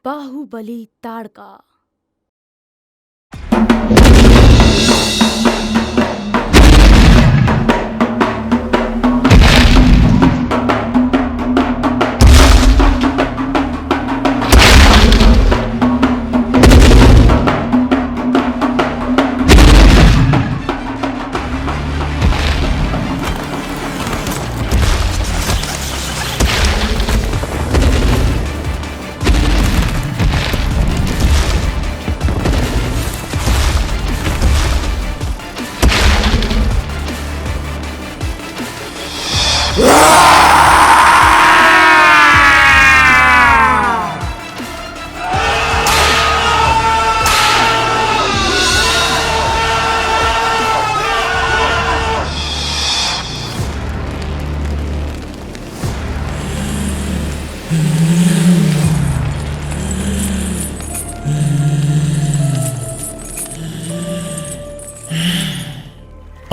बाहुबली ताड़का।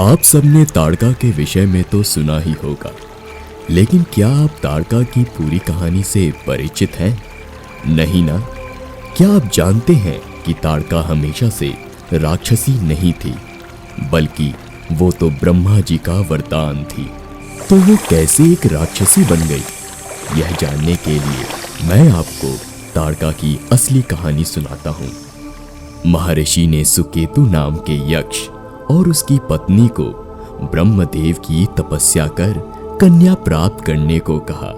आप सबने ताड़का के विषय में तो सुना ही होगा, लेकिन क्या आप ताड़का की पूरी कहानी से परिचित हैं? नहीं ना? क्या आप जानते हैं कि ताड़का हमेशा से राक्षसी नहीं थी, बल्कि वो तो ब्रह्मा जी का वरदान थी। तो वो कैसे एक राक्षसी बन गई? यह जानने के लिए मैं आपको ताड़का की असली कहानी सुनाता हूँ। महर्षि ने सुकेतु नाम के यक्ष और उसकी पत्नी को ब्रह्मदेव की तपस्या कर कन्या प्राप्त करने को कहा।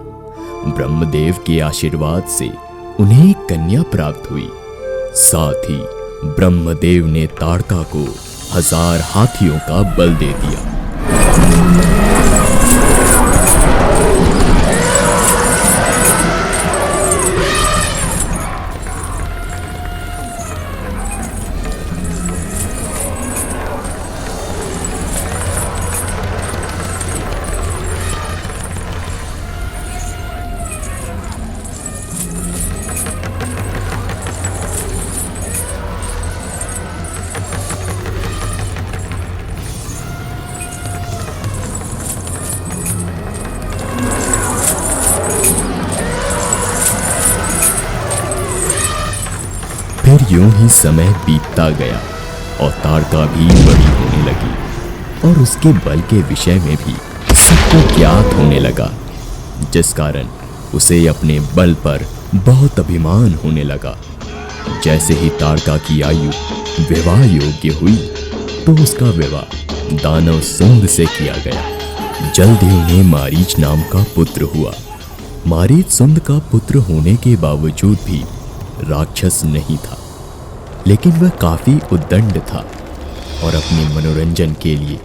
ब्रह्मदेव के आशीर्वाद से उन्हें एक कन्या प्राप्त हुई। साथ ही ब्रह्मदेव ने ताड़का को 1000 हाथियों का बल दे दिया। फिर यूं ही समय बीतता गया और ताड़का भी बड़ी होने लगी और उसके बल के विषय में भी सबको ज्ञात होने लगा, जिस कारण उसे अपने बल पर बहुत अभिमान होने लगा। जैसे ही ताड़का की आयु विवाह योग्य हुई तो उसका विवाह दानव सुंद से किया गया। जल्द ही उन्हें मारीच नाम का पुत्र हुआ। मारीच सुंद का पुत्र होने के बावजूद भी राक्षस नहीं था, लेकिन वह काफी उद्दंड था और अपने मनोरंजन के लिए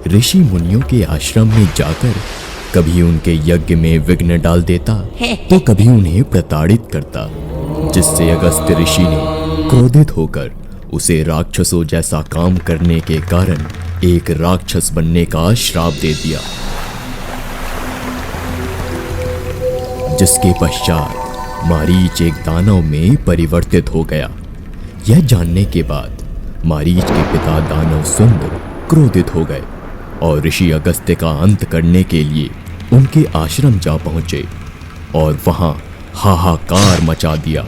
ऋषि मुनियों के आश्रम में जाकर कभी उनके यज्ञ में विघ्न डाल देता तो कभी उन्हें प्रताड़ित करता, जिससे अगस्त्य ऋषि ने क्रोधित होकर उसे राक्षसों जैसा काम करने के कारण एक राक्षस बनने का श्राप दे दिया। जिसके पश्चात मारीच एक दानव में परिवर्तित हो गया। यह जानने के बाद मारीच के पिता दानव सुंद क्रोधित हो गए और ऋषि अगस्त्य का अंत करने के लिए उनके आश्रम जा पहुंचे और वहां हाहाकार मचा दिया।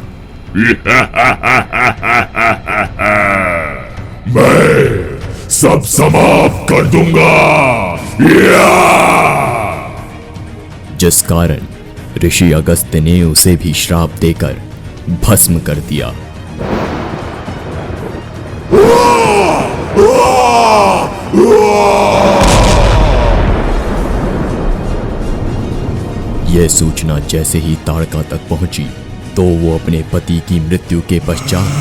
मैं सब समाप्त कर दूंगा। जिस कारण ऋषि अगस्त्य ने उसे भी श्राप देकर भस्म कर दिया। यह सूचना जैसे ही ताड़का तक पहुंची तो वो अपने पति की मृत्यु के पश्चात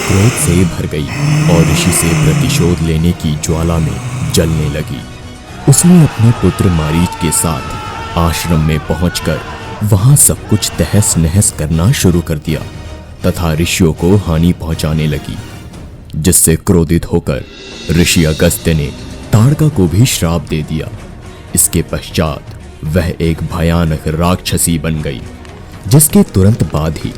क्रोध से भर गई और ऋषि से प्रतिशोध लेने की ज्वाला में जलने लगी। उसने अपने पुत्र मारीच के साथ आश्रम में पहुंचकर वहां सब कुछ तहस नहस करना शुरू कर दिया तथा ऋषियों को हानि पहुंचाने लगी, जिससे क्रोधित होकर ऋषि अगस्त्य ने ताड़का को भी श्राप दे दिया। इसके पश्चात वह एक भयानक राक्षसी बन गई, जिसके तुरंत बाद ही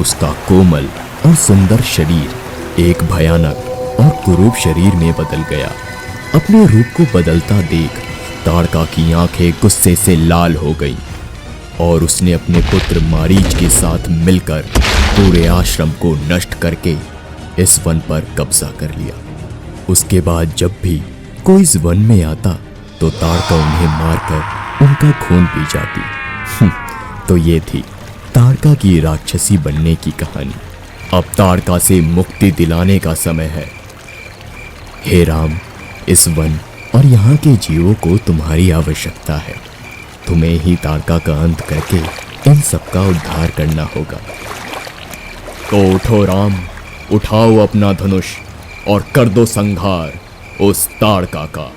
उसका कोमल और सुंदर शरीर एक भयानक और कुरूप शरीर में बदल गया। अपने रूप को बदलता देख ताड़का की आंखें गुस्से से लाल हो गईं। और उसने अपने पुत्र मारीच के साथ मिलकर पूरे आश्रम को नष्ट करके इस वन पर कब्जा कर लिया। उसके बाद जब भी कोई इस वन में आता तो ताड़का उन्हें मारकर उनका खून पी जाती। तो ये थी ताड़का की राक्षसी बनने की कहानी। अब ताड़का से मुक्ति दिलाने का समय है। हे राम, इस वन और यहाँ के जीवों को तुम्हारी आवश्यकता है। तुम्हें ही ताड़का का अंत करके इन सबका उद्धार करना होगा। तो उठो राम, उठाओ अपना धनुष और कर दो संहार उस ताड़का का।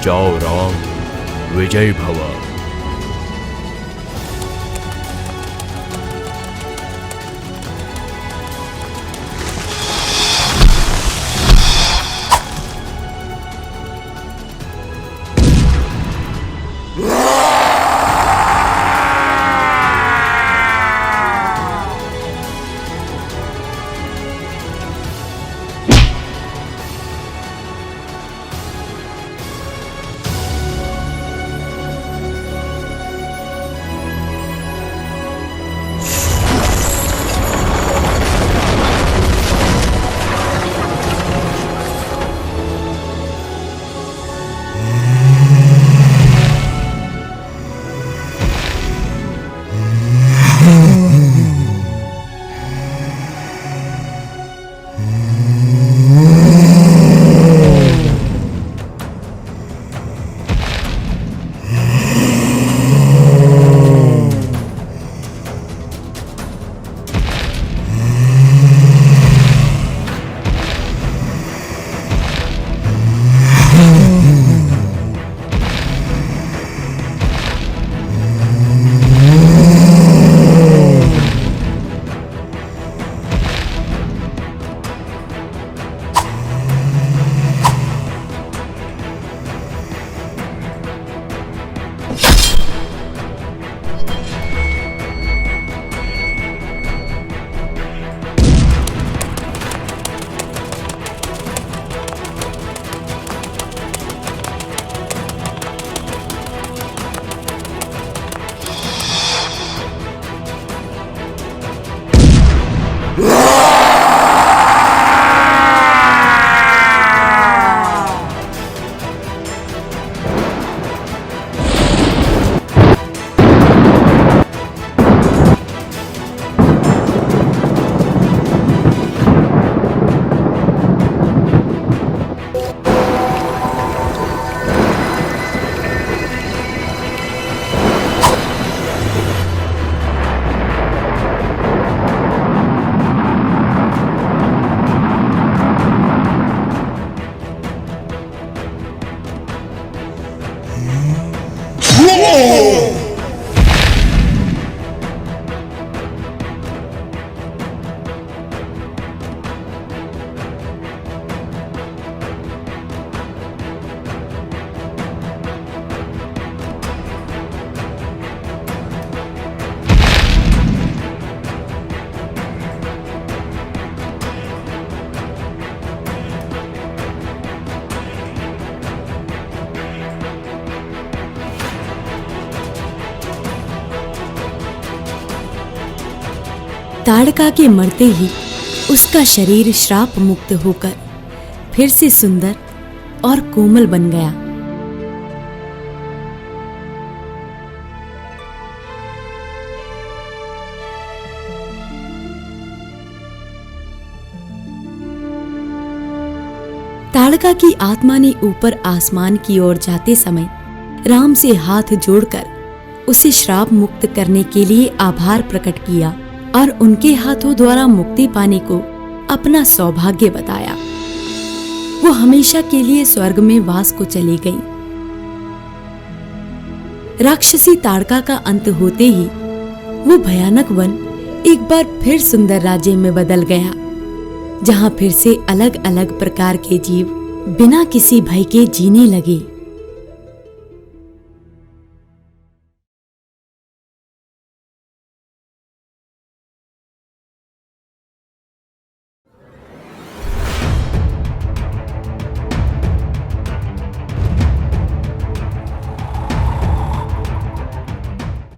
जाओ राम, विजय भव। ताड़का के मरते ही उसका शरीर श्राप मुक्त होकर फिर से सुंदर और कोमल बन गया। ताड़का की आत्मा ने ऊपर आसमान की ओर जाते समय राम से हाथ जोड़कर उसे श्राप मुक्त करने के लिए आभार प्रकट किया और उनके हाथों द्वारा मुक्ति पाने को अपना सौभाग्य बताया। वो हमेशा के लिए स्वर्ग में वास को चली गईं। राक्षसी ताड़का का अंत होते ही वो भयानक वन एक बार फिर सुंदर राज्य में बदल गया, जहां फिर से अलग अलग प्रकार के जीव बिना किसी भय के जीने लगे।